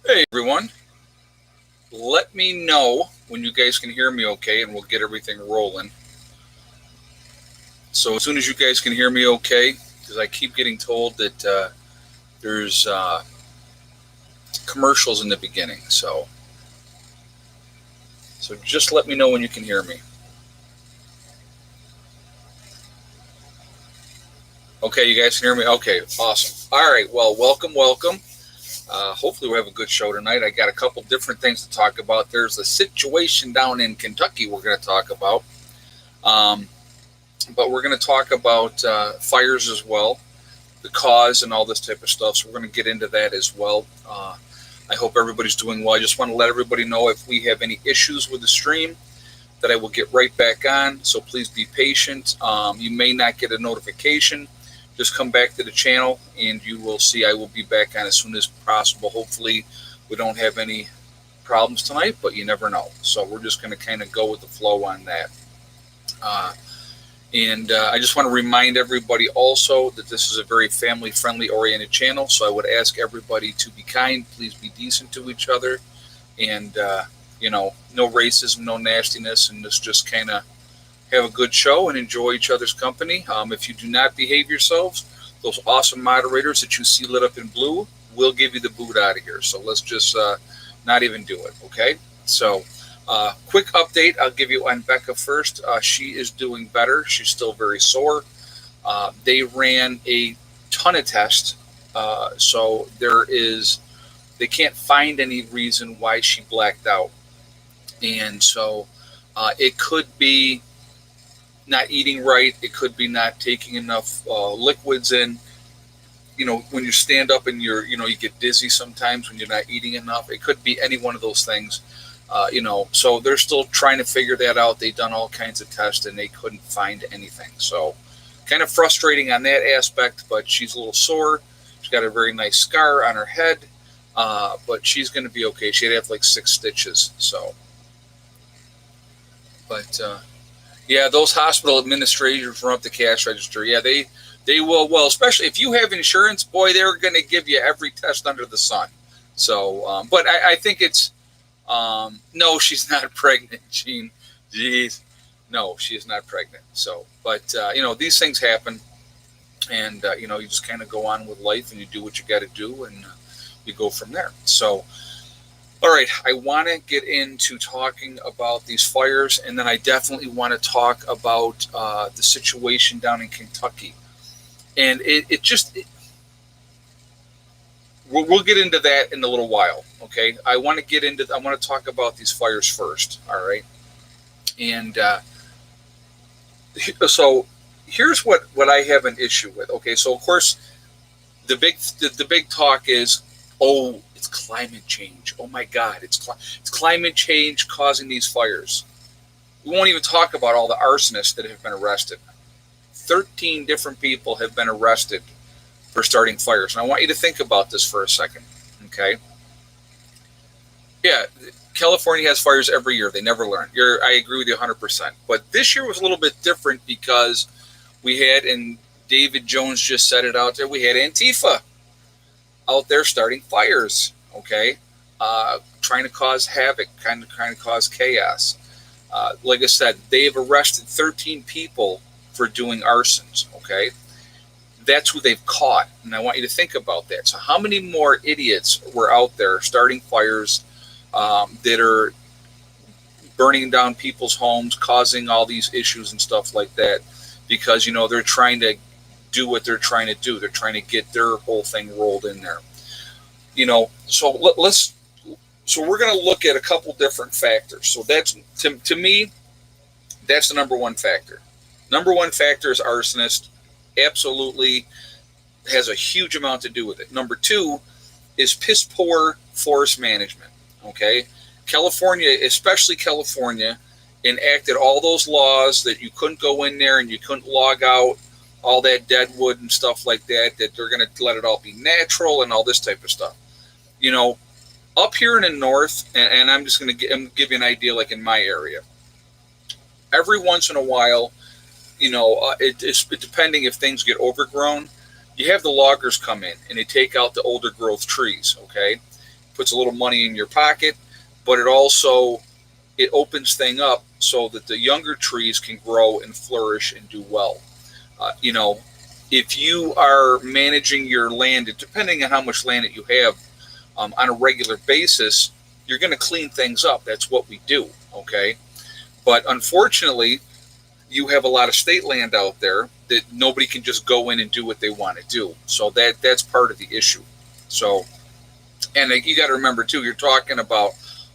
Hey everyone, let me know when you guys can hear me okay and we'll get everything rolling. So, as soon as you guys can hear me okay, because I keep getting told that there's commercials in the beginning. So just let me know when you can hear me. Okay, you guys can hear me? Okay, awesome. All right, well, welcome. Hopefully, we have a good show tonight. I got a couple different things to talk about. There's a situation down in Kentucky we're going to talk about. Um, but we're going to talk about fires as well, the cause, and all this type of stuff. So we're going to get into that as well. I hope everybody's doing well. I just want to let everybody know if we have any issues with the stream that I will get right back on. So please be patient. You may not get a notification. Just come back to the channel and you will see I will be back on as soon as possible. Hopefully, we don't have any problems tonight, but you never know. So we're just going to kind of go with the flow on that. Uh, and I just want to remind everybody also that this is a very family friendly oriented channel. So I would ask everybody to be kind, please be decent to each other, and, no racism, no nastiness, and just kind of have a good show and enjoy each other's company. If you do not behave yourselves, those awesome moderators that you see lit up in blue will give you the boot out of here. So let's just not even do it, okay? So, quick update I'll give you on Becca first. She is doing better. She's still very sore. They ran a ton of tests, so they can't find any reason why she blacked out. And so it could be not eating right. It could be not taking enough liquids in. When you stand up and you get dizzy sometimes when you're not eating enough. It could be any one of those things. So they're still trying to figure that out. They've done all kinds of tests and they couldn't find anything. So kind of frustrating on that aspect, but she's a little sore. She's got a very nice scar on her head, but she's going to be okay. She'd have like 6 stitches. So, but yeah, those hospital administrators run up the cash register. Yeah, they will. Well, especially if you have insurance, boy, they're going to give you every test under the sun. So, but I think it's no, she's not pregnant, Gene. Jeez, no, she is not pregnant. So, but these things happen, and you just kind of go on with life, and you do what you got to do, and you go from there. So, all right, I want to get into talking about these fires, and then I definitely want to talk about the situation down in Kentucky. And we'll get into that in a little while. Okay, I want to talk about these fires first. All right, and so here's what I have an issue with. Okay, so of course the big talk is, oh, it's climate change. Oh my God, it's climate change causing these fires. We won't even talk about all the arsonists that have been arrested. 13 different people have been arrested for starting fires. And I want you to think about this for a second. Okay. Yeah, California has fires every year. They never learn. I agree with you 100%. But this year was a little bit different because we had, and David Jones just said it out there, we had Antifa out there starting fires. Okay. Trying to cause havoc, trying to cause chaos. Like I said, they've arrested 13 people for doing arsons. Okay. That's who they've caught. And I want you to think about that. So, how many more idiots were out there starting fires that are burning down people's homes, causing all these issues and stuff like that? Because, they're trying to do what they're trying to do. They're trying to get their whole thing rolled in there. So so we're going to look at a couple different factors. So that's, to me, that's the number one factor. Number one factor is arsonist. Absolutely has a huge amount to do with it. Number two is piss poor forest management. Okay, California, especially California, enacted all those laws that you couldn't go in there and you couldn't log out all that dead wood and stuff like that. That they're going to let it all be natural and all this type of stuff. Up here in the north, and I'm just going to give you an idea. Like in my area, every once in a while, it's depending if things get overgrown, you have the loggers come in and they take out the older growth trees, okay? puts a little money in your pocket, but it opens thing up so that the younger trees can grow and flourish and do well. You know, if you are managing your land, depending on how much land that you have, on a regular basis, you're going to clean things up. That's what we do. Okay. But unfortunately, you have a lot of state land out there that nobody can just go in and do what they want to do. So that's part of the issue. So, and you got to remember too, you're talking about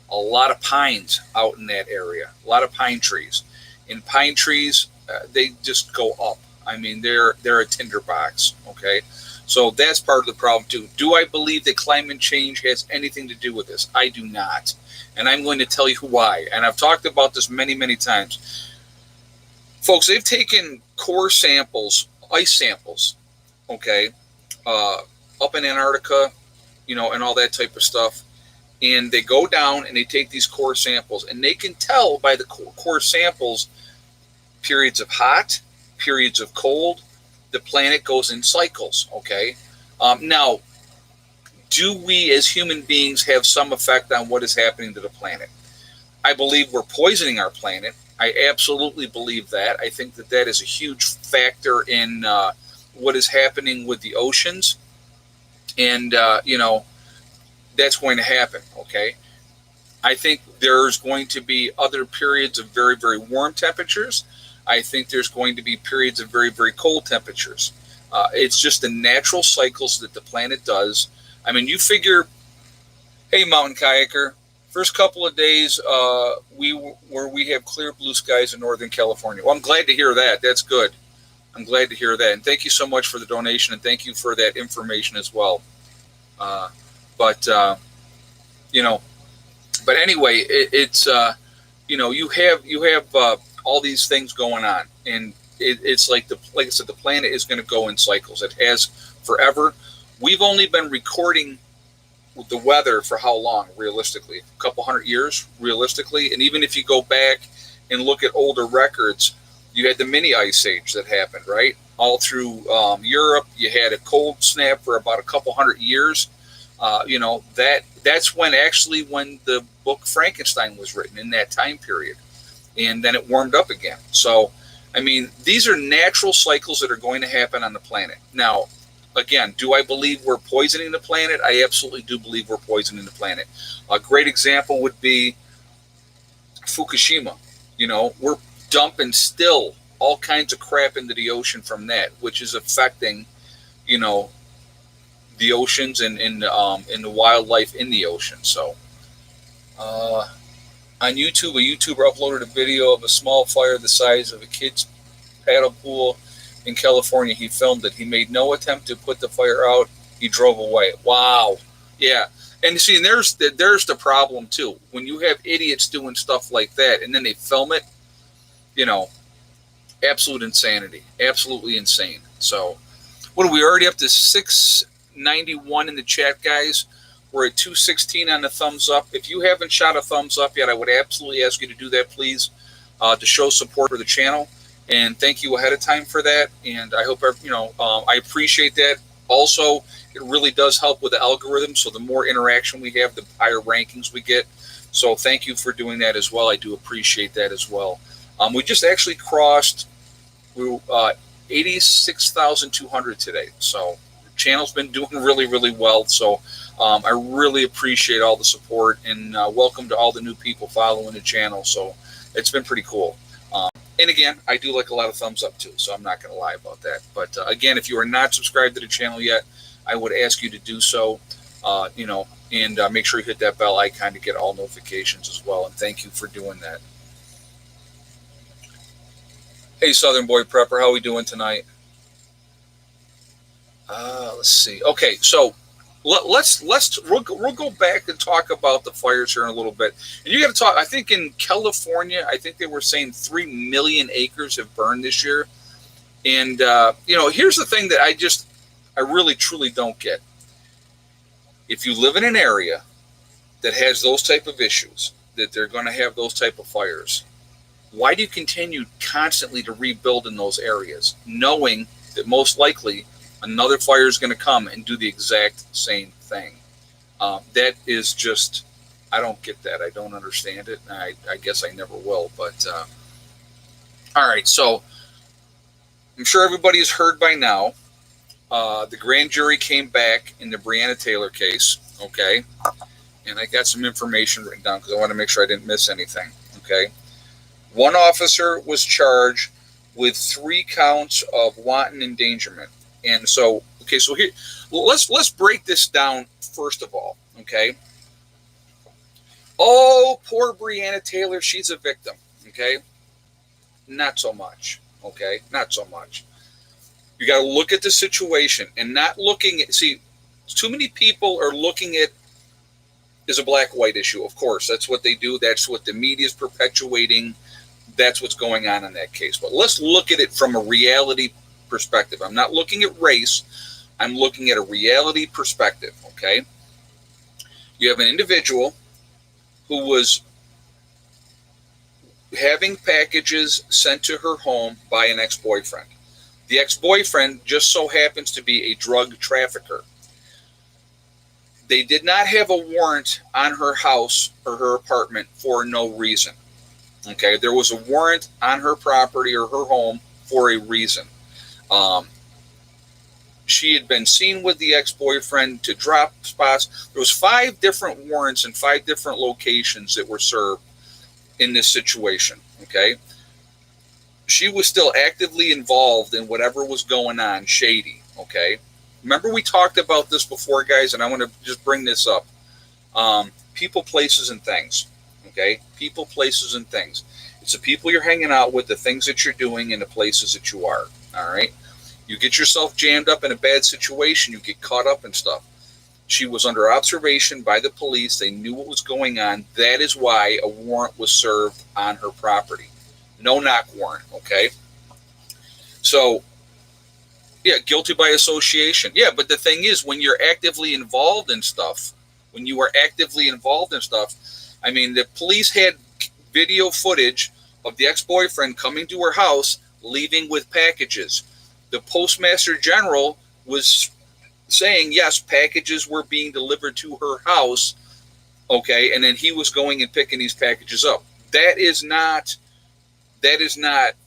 a lot of pines out in that area, a lot of pine trees. And pine trees, they just go up. I mean, they're a tinderbox. Okay. So that's part of the problem too. Do I believe that climate change has anything to do with this? I do not. And I'm going to tell you why. And I've talked about this many, many times. Folks, they've taken core samples, ice samples, okay, up in Antarctica, you know, and all that type of stuff. And they go down and they take these core samples. And they can tell by the core samples periods of hot, periods of cold. The planet goes in cycles, okay? Now, do we as human beings have some effect on what is happening to the planet? I believe we're poisoning our planet. I absolutely believe that. I think that is a huge factor in what is happening with the oceans. And, you know, that's going to happen, okay? I think there's going to be other periods of very, very warm temperatures. I think there's going to be periods of very, very cold temperatures. It's just the natural cycles that the planet does. I mean, you figure, hey, mountain kayaker, first couple of days we have clear blue skies in Northern California. Well, I'm glad to hear that. That's good. I'm glad to hear that. And thank you so much for the donation, and thank you for that information as well. You know, but anyway, it's you know, you have all these things going on, and it's like I said, the planet is going to go in cycles. It has forever. We've only been recording the weather for how long, realistically? A couple hundred years, realistically. And even if you go back and look at older records, you had the mini ice age that happened, right? All through Europe. You had a cold snap for about a couple hundred years. You know, that's when the book Frankenstein was written, in that time period. And then it warmed up again. So, I mean, these are natural cycles that are going to happen on the planet. Now, again, do I believe we're poisoning the planet? I absolutely do believe we're poisoning the planet. A great example would be Fukushima. You know, we're dumping still all kinds of crap into the ocean from that, which is affecting, you know, the oceans and the wildlife in the ocean. So, on YouTube, a YouTuber uploaded a video of a small fire the size of a kid's paddle pool in California. He filmed it. He made no attempt to put the fire out. He drove away. Wow. Yeah. And you see, there's the problem too. When you have idiots doing stuff like that and then they film it, you know, absolute insanity. Absolutely insane. So, what are we already up to? 691 in the chat, guys. We're at 216 on the thumbs up. If you haven't shot a thumbs up yet, I would absolutely ask you to do that, please, to show support for the channel. And thank you ahead of time for that. And I hope, you know, I appreciate that. Also, it really does help with the algorithm. So the more interaction we have, the higher rankings we get. So thank you for doing that as well. I do appreciate that as well. We just actually crossed 86,200 today. So the channel's been doing really, really well. So I really appreciate all the support, and welcome to all the new people following the channel. So it's been pretty cool. And again, I do like a lot of thumbs up too, so I'm not going to lie about that. But again, if you are not subscribed to the channel yet, I would ask you to do so, you know, and make sure you hit that bell icon to get all notifications as well. And thank you for doing that. Hey, Southern Boy Prepper, how are we doing tonight? Let's see. Okay, so we'll go back and talk about the fires here in a little bit. And you got to talk. I think in California, I think they were saying 3 million acres have burned this year. And you know, here's the thing that I really truly don't get. If you live in an area that has those type of issues, that they're going to have those type of fires, why do you continue constantly to rebuild in those areas, knowing that most likely another fire is going to come and do the exact same thing? That is just, I don't get that. I don't understand it. And I guess I never will. But all right, so I'm sure everybody's heard by now. The grand jury came back in the Breonna Taylor case, okay? And I got some information written down because I want to make sure I didn't miss anything, okay? One officer was charged with 3 counts of wanton endangerment. And so, okay, so here, let's break this down first of all, okay? Oh, poor Breonna Taylor, she's a victim, okay? Not so much, okay? Not so much. You got to look at the situation and not looking at, see, too many people are looking at as a black-white issue. Of course, that's what they do. That's what the media is perpetuating. That's what's going on in that case. But let's look at it from a reality perspective. I'm not looking at race. I'm looking at a reality perspective, okay? You have an individual who was having packages sent to her home by an ex-boyfriend. The ex-boyfriend just so happens to be a drug trafficker. They did not have a warrant on her house or her apartment for no reason. Okay, there was a warrant on her property or her home for a reason. She had been seen with the ex-boyfriend to drop spots. There was 5 different warrants in 5 different locations that were served in this situation. Okay, she was still actively involved in whatever was going on, shady. Okay, remember we talked about this before, guys, and I want to just bring this up. People, places, and things. Okay, people, places, and things. It's the people you're hanging out with, the things that you're doing, and the places that you are. All right, you get yourself jammed up in a bad situation, you get caught up in stuff. She was under observation by the police. They knew what was going on. That is why a warrant was served on her property. No knock warrant, okay? So, yeah, guilty by association. Yeah, but the thing is, when you're actively involved in stuff, I mean, the police had video footage of the ex-boyfriend coming to her house, leaving with packages. The Postmaster General was saying, yes, packages were being delivered to her house, okay, and then he was going and picking these packages up. That is not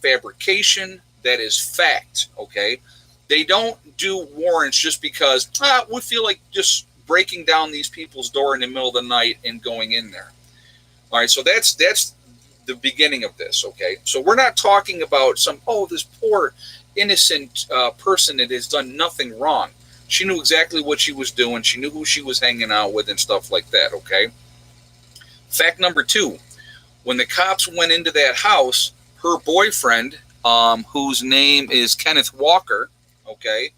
fabrication. That is fact, okay? They don't do warrants just because we feel like just breaking down these people's door in the middle of the night and going in there. All right, so that's the beginning of this, okay? So we're not talking about this poor innocent person that has done nothing wrong. She knew exactly what she was doing. She knew who she was hanging out with and stuff like that, okay? Fact number 2, when the cops went into that house, her boyfriend, whose name is Kenneth Walker, okay,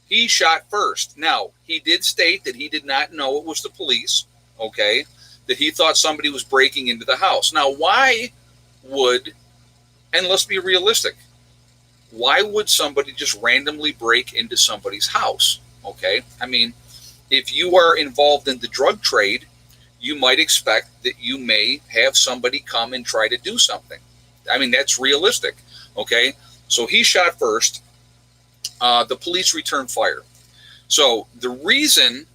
he shot first. Now, he did state that he did not know it was the police, okay, that he thought somebody was breaking into the house. Now, why would, and let's be realistic, why would somebody just randomly break into somebody's house? Okay, I mean, if you are involved in the drug trade, you might expect that you may have somebody come and try to do something. I mean, that's realistic. Okay, so he shot first. The police returned fire. So the reason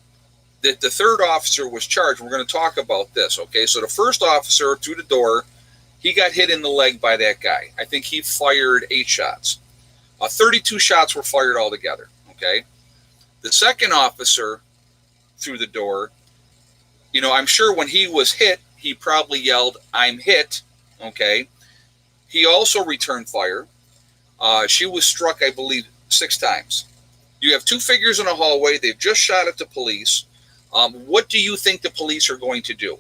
that the third officer was charged, we're going to talk about this. Okay, so the first officer through the door, he got hit in the leg by that guy. I think he fired 8 shots. 32 shots were fired altogether. Okay. The second officer through the door, I'm sure when he was hit, he probably yelled, "I'm hit." Okay. He also returned fire. She was struck, I believe, 6 times. You have 2 figures in a hallway. They've just shot at the police. What do you think the police are going to do?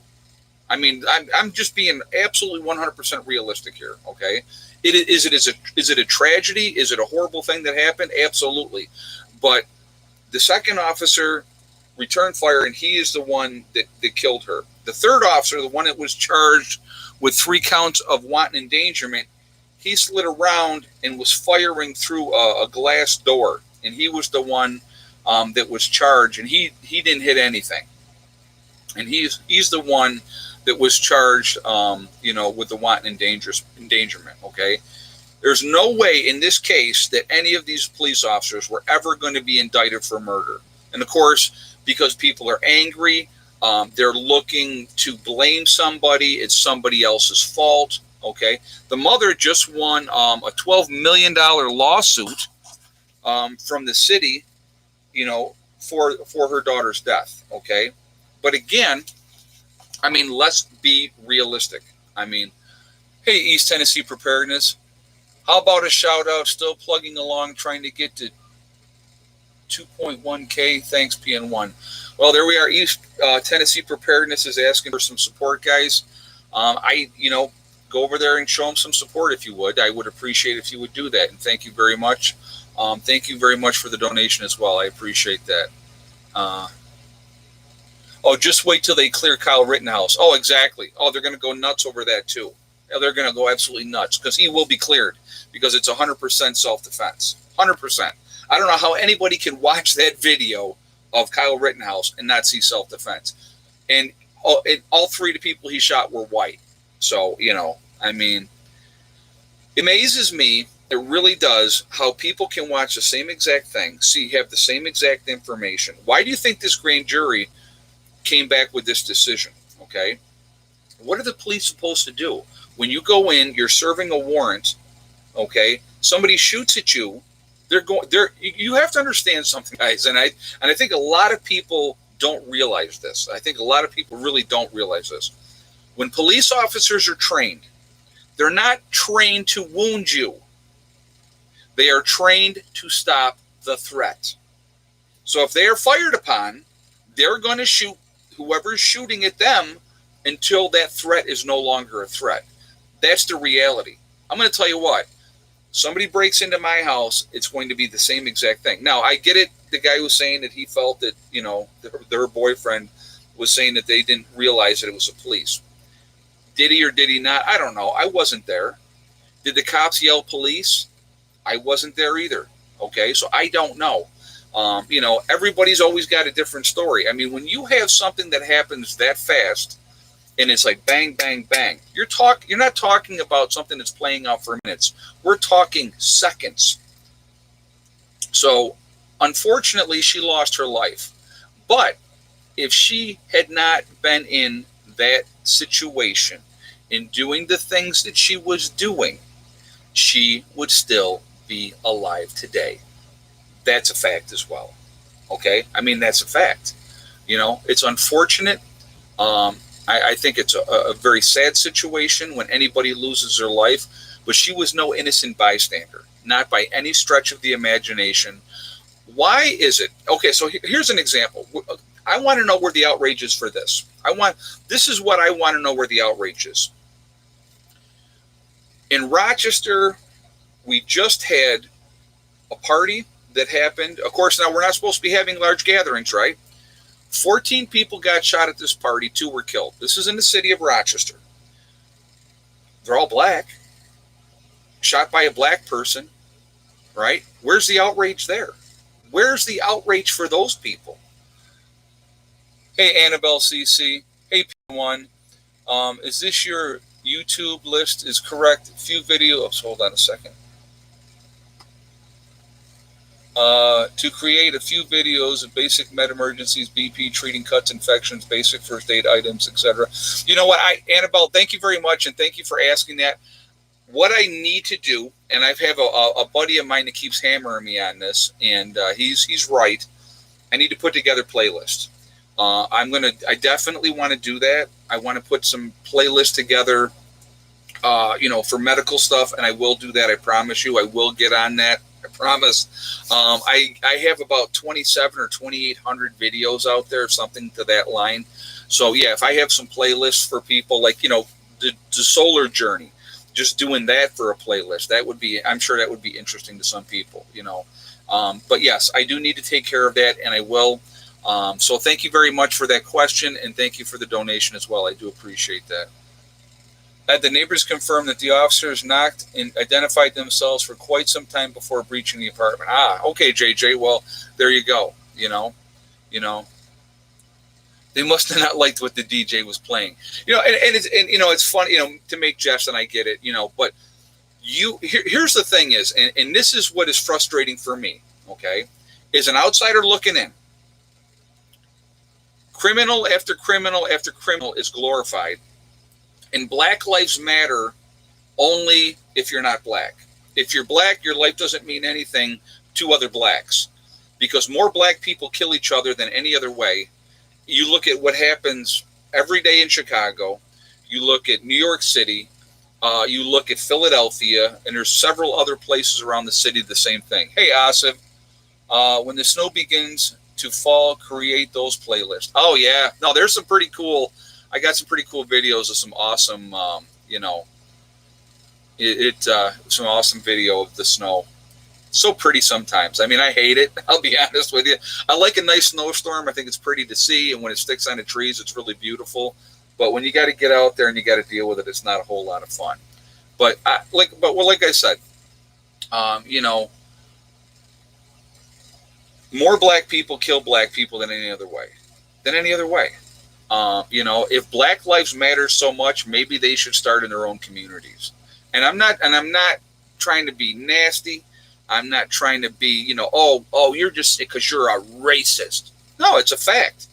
I mean, I'm just being absolutely 100% realistic here. Okay. Is it a tragedy? Is it a horrible thing that happened? Absolutely. But the second officer returned fire, and he is the one that killed her. The third officer, the one that was charged with 3 counts of wanton endangerment, he slid around and was firing through a glass door, and he was the one that was charged, and he didn't hit anything. And he's the one that was charged, with the wanton endangerment, okay? There's no way in this case that any of these police officers were ever going to be indicted for murder. And of course, because people are angry, They're looking to blame somebody. It's somebody else's fault. Okay. The mother just won a $12 million lawsuit from the city, for her daughter's death. Okay. But again, I mean, let's be realistic. I mean, hey, East Tennessee Preparedness, how about a shout out, still plugging along, trying to get to 2.1K. Thanks, PN1. Well, there we are. East Tennessee Preparedness is asking for some support, guys. Go over there and show them some support if you would. I would appreciate if you would do that. And thank you very much. Thank you very much for the donation as well. I appreciate that. Just wait till they clear Kyle Rittenhouse. Oh, exactly. Oh, they're going to go nuts over that too. Yeah, they're going to go absolutely nuts because he will be cleared because it's 100% self-defense. 100%. I don't know how anybody can watch that video of Kyle Rittenhouse and not see self-defense. And all three of the people he shot were white. So, I mean, it amazes me. It really does how people can watch the same exact thing, have the same exact information. Why do you think this grand jury came back with this decision? Okay. What are the police supposed to do? When you go in, you're serving a warrant. Okay. Somebody shoots at you. You have to understand something, guys. And I think a lot of people don't realize this. I think a lot of people really don't realize this. When police officers are trained, they're not trained to wound you. They are trained to stop the threat. So if they are fired upon, they're going to shoot whoever's shooting at them until that threat is no longer a threat. That's the reality. I'm going to tell you what. Somebody breaks into my house, it's going to be the same exact thing. Now, I get it. The guy was saying that he felt that, their boyfriend was saying that they didn't realize that it was the police. Did he or did he not? I don't know. I wasn't there. Did the cops yell police? I wasn't there either. Okay, so I don't know. Everybody's always got a different story. I mean, when you have something that happens that fast, and it's like bang, bang, bang, you're not talking about something that's playing out for minutes. We're talking seconds. So, unfortunately, she lost her life. But if she had not been in that situation, in doing the things that she was doing, she would still be alive today. That's a fact as well. Okay? I mean, that's a fact. It's unfortunate. I think it's a very sad situation when anybody loses their life, but she was no innocent bystander, not by any stretch of the imagination. Why is it? Okay, so here's an example. I want to know where the outrage is for this. This is what I want to know where the outrage is. In Rochester, we just had a party that happened. Of course, now we're not supposed to be having large gatherings, right? 14 people got shot at this party. 2 were killed. This is in the city of Rochester. They're all black. Shot by a black person, right? Where's the outrage there? Where's the outrage for those people? Hey, Annabelle CC. Hey, P1. Is this your YouTube list? Is correct? Few videos. Hold on a second. To create a few videos of basic med emergencies, BP, treating cuts, infections, basic first aid items, etc. You know what, Annabelle, thank you very much, and thank you for asking that. What I need to do, and I have a buddy of mine that keeps hammering me on this, and he's right. I need to put together playlists. I definitely want to do that. I want to put some playlists together, for medical stuff, and I will do that. I promise you, I will get on that. I promise. I have about 27 or 2,800 videos out there, something to that line. So yeah, if I have some playlists for people, like the solar journey, just doing that for a playlist, I'm sure that would be interesting to some people. But yes, I do need to take care of that, and I will. So thank you very much for that question, and thank you for the donation as well. I do appreciate that. Had the neighbors confirmed that the officers knocked and identified themselves for quite some time before breaching the apartment. Okay, JJ. Well, there you go. They must have not liked what the DJ was playing. It's fun, to make jest, and I get it, but here's the thing is, and this is what is frustrating for me, okay, is an outsider looking in. Criminal after criminal after criminal is glorified. And Black Lives Matter only if you're not black. If you're black, your life doesn't mean anything to other blacks, because more black people kill each other than any other way. You look at what happens every day in Chicago. You look at New York City. You look at Philadelphia, and there's several other places around the city, the same thing. Hey, Asif, when the snow begins to fall, create those playlists. Oh, yeah. No, there's some pretty cool, I got some pretty cool videos of some awesome, some awesome video of the snow. So pretty sometimes. I mean, I hate it. I'll be honest with you. I like a nice snowstorm. I think it's pretty to see, and when it sticks on the trees, it's really beautiful. But when you got to get out there and you got to deal with it, it's not a whole lot of fun. But like I said, more black people kill black people than any other way. If Black Lives Matter so much, maybe they should start in their own communities. And I'm not trying to be nasty. I'm not trying to be, you're just because you're a racist. No, it's a fact.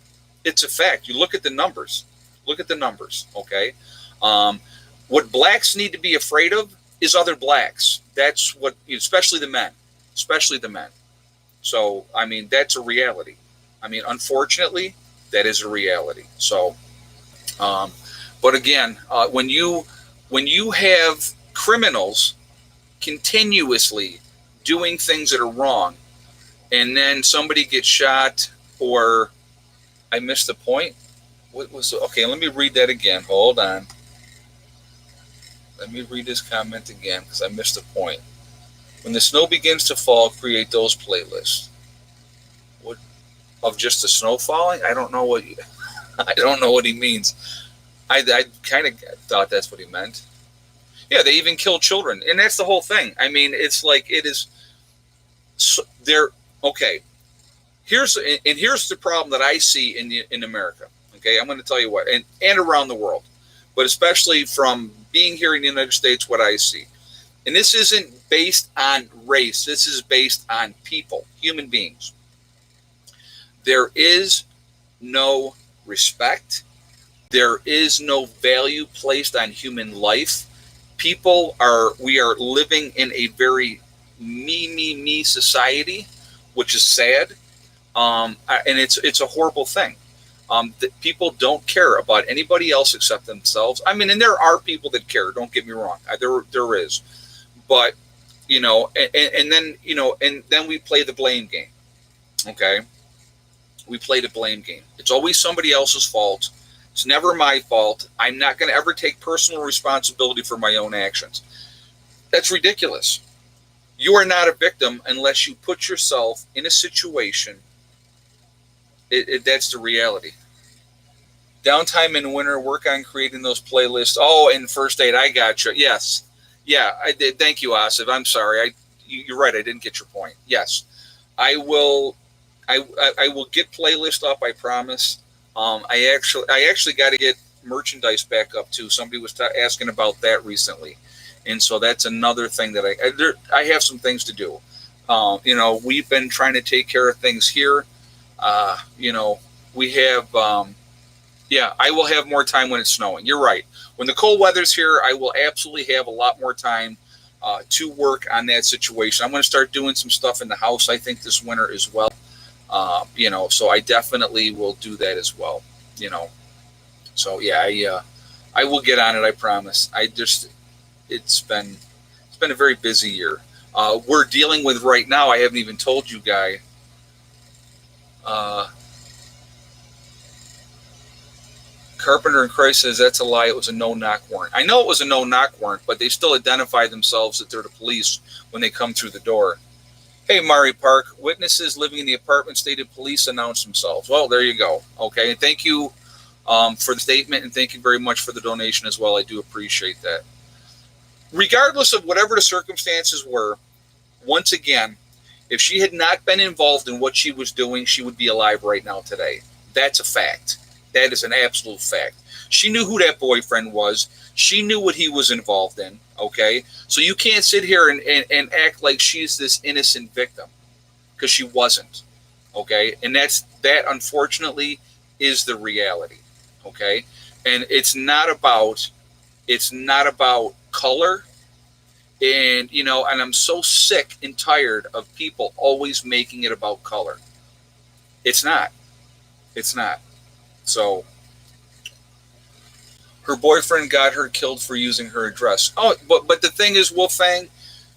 It's a fact. You look at the numbers. Okay? What blacks need to be afraid of is other blacks. That's what, especially the men. So, I mean, that's a reality. I mean, unfortunately, that is a reality. So, but again, when you have criminals continuously doing things that are wrong, and then somebody gets shot, or I missed the point. What was okay? Let me read that again. Hold on. Let me read this comment again because I missed the point. When the snow begins to fall, create those playlists. What of just the snow falling? I don't know what he means. I kind of thought that's what he meant. Yeah, they even kill children, and that's the whole thing. I mean, it's like it is. They're okay. Here's the problem that I see in America. Okay, I'm going to tell you what, and around the world, but especially from being here in the United States, what I see, and this isn't based on race. This is based on people, human beings. There is no respect. There is no value placed on human life. We are living in a very me society, which is sad, and it's a horrible thing. That people don't care about anybody else except themselves. I mean, and there are people that care. Don't get me wrong. There is, but and then we play the blame game. Okay, we play the blame game. It's always somebody else's fault. It's never my fault. I'm not going to ever take personal responsibility for my own actions. That's ridiculous. You are not a victim unless you put yourself in a situation. That's the reality. Downtime in winter, work on creating those playlists. Oh, and first aid, I got you. Yes. Yeah, I did. Thank you, Asif. I'm sorry. You're right. I didn't get your point. Yes. I will get playlist up, I promise. I actually got to get merchandise back up too. Somebody was asking about that recently, and so that's another thing that I have some things to do. We've been trying to take care of things here. We have. I will have more time when it's snowing. You're right. When the cold weather's here, I will absolutely have a lot more time to work on that situation. I'm going to start doing some stuff in the house, I think, this winter as well. So I definitely will do that as well. So yeah, I will get on it. I promise. It's been a very busy year. We're dealing with right now. I haven't even told you, Guy. Carpenter and Christ says that's a lie. It was a no-knock warrant. I know it was a no-knock warrant, but they still identify themselves that they're the police when they come through the door. Hey, Mari Park, witnesses living in the apartment stated police announced themselves. Well, there you go. Okay, and thank you for the statement, and thank you very much for the donation as well. I do appreciate that. Regardless of whatever the circumstances were, once again, if she had not been involved in what she was doing, she would be alive right now today. That's a fact. That is an absolute fact. She knew who that boyfriend was. She knew what he was involved in, okay? So you can't sit here and act like she's this innocent victim, because she wasn't, okay? And that, unfortunately, is the reality. Okay, and it's not about color. And and I'm so sick and tired of people always making it about color. It's not. It's not. So her boyfriend got her killed for using her address. Oh, but the thing is, Wolfang,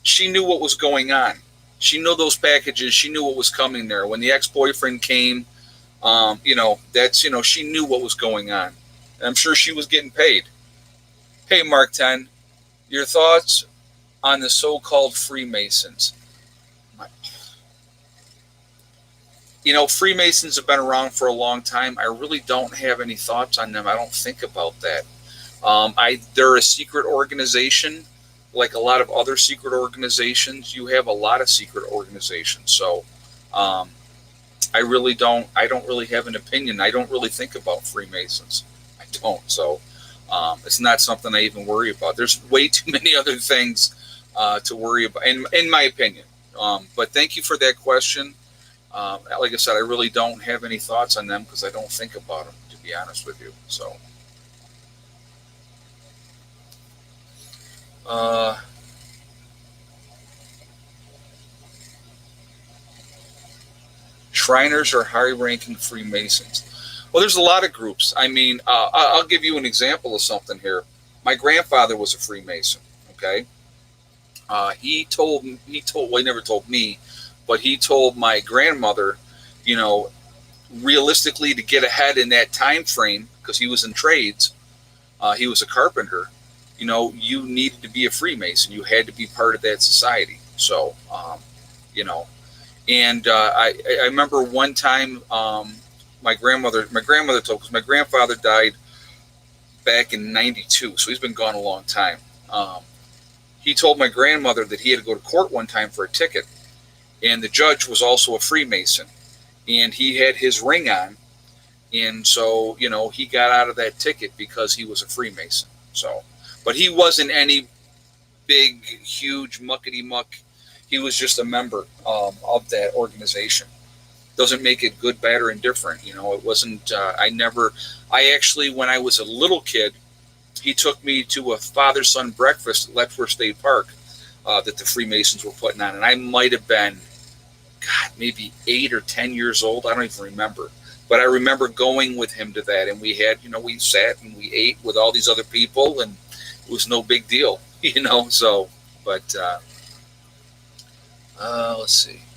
she knew what was going on. She knew those packages. She knew what was coming there. When the ex-boyfriend came, she knew what was going on. And I'm sure she was getting paid. Hey, Mark 10, your thoughts on the so-called Freemasons? Freemasons have been around for a long time. I really don't have any thoughts on them. I don't think about that. They're a secret organization, like a lot of other secret organizations. You have a lot of secret organizations, so I really don't. I don't really have an opinion. I don't really think about Freemasons. I don't. So it's not something I even worry about. There's way too many other things to worry about, in my opinion. But thank you for that question. Like I said, I really don't have any thoughts on them because I don't think about them, to be honest with you. So. Uh, Shriners are high-ranking Freemasons. Well, there's a lot of groups. I mean, I'll give you an example of something here. My grandfather was a Freemason. Okay, well, he never told me, but he told my grandmother, you know, realistically to get ahead in that time frame because he was in trades. He was a carpenter. You needed to be a Freemason. You had to be part of that society. So, you know, and I remember one time my grandmother told, because my grandfather died back in '92, so he's been gone a long time. He told my grandmother that he had to go to court one time for a ticket, and the judge was also a Freemason, and he had his ring on, and so he got out of that ticket because he was a Freemason. So, but he wasn't any big, huge muckety muck. He was just a member of that organization. Doesn't make it good, bad, or indifferent. It wasn't. I actually, when I was a little kid, he took me to a father-son breakfast at Letchworth State Park that the Freemasons were putting on, and I might have been, God, maybe 8 or 10 years old. I don't even remember. But I remember going with him to that, and we sat and we ate with all these other people, and it was no big deal, So, but let's see.